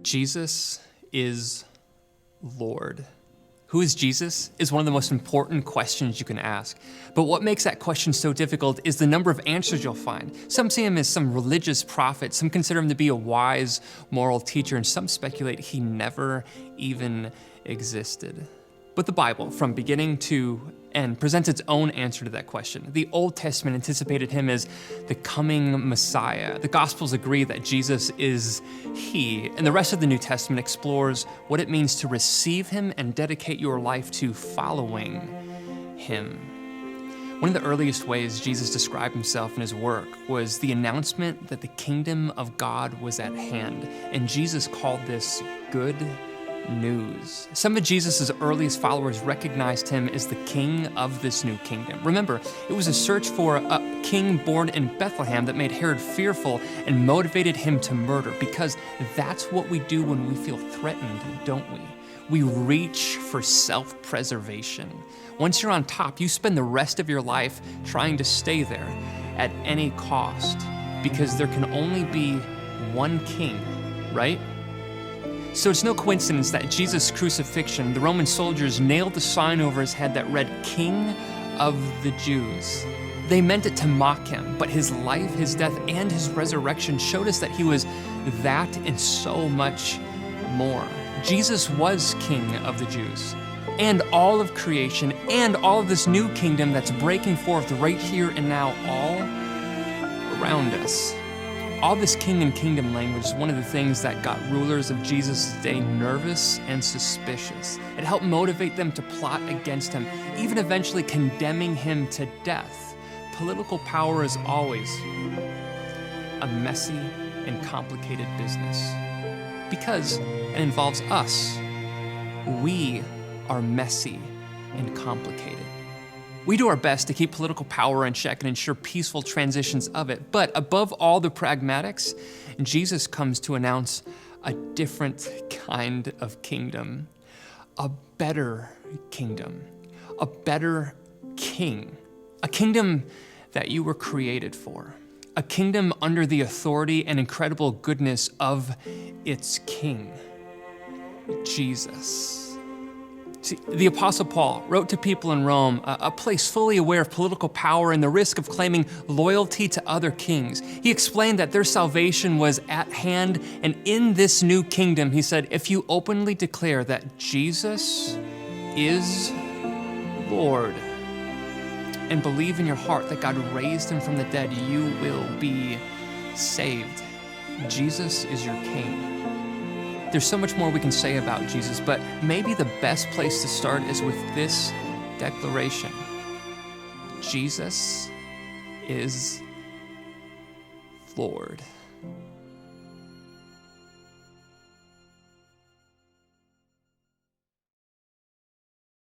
Jesus is Lord. Who is Jesus is one of the most important questions you can ask. But what makes that question so difficult is the number of answers you'll find. Some see him as some religious prophet, some consider him to be a wise moral teacher, and some speculate he never even existed. But the Bible, from beginning to end, presents its own answer to that question. The Old Testament anticipated him as the coming Messiah. The Gospels agree that Jesus is he, and the rest of the New Testament explores what it means to receive him and dedicate your life to following him. One of the earliest ways Jesus described himself in his work was the announcement that the kingdom of God was at hand, and Jesus called this good news. Some of Jesus' earliest followers recognized him as the king of this new kingdom. Remember, it was a search for a king born in Bethlehem that made Herod fearful and motivated him to murder, because that's what we do when we feel threatened, don't we? We reach for self-preservation. Once you're on top, you spend the rest of your life trying to stay there at any cost, because there can only be one king, right? So it's no coincidence that Jesus' crucifixion, the Roman soldiers nailed the sign over his head that read, King of the Jews. They meant it to mock him, but his life, his death, and his resurrection showed us that he was that and so much more. Jesus was King of the Jews, and all of creation, and all of this new kingdom that's breaking forth right here and now all around us. All this king and kingdom language is one of the things that got rulers of Jesus' day nervous and suspicious. It helped motivate them to plot against him, even eventually condemning him to death. Political power is always a messy and complicated business because it involves us. We are messy and complicated. We do our best to keep political power in check and ensure peaceful transitions of it. But above all the pragmatics, Jesus comes to announce a different kind of kingdom, a better kingdom, a better king, a kingdom that you were created for, a kingdom under the authority and incredible goodness of its king, Jesus. See, the Apostle Paul wrote to people in Rome, a place fully aware of political power and the risk of claiming loyalty to other kings. He explained that their salvation was at hand, and in this new kingdom, he said, if you openly declare that Jesus is Lord and believe in your heart that God raised him from the dead, you will be saved. Jesus is your king. There's so much more we can say about Jesus, but maybe the best place to start is with this declaration. Jesus is Lord.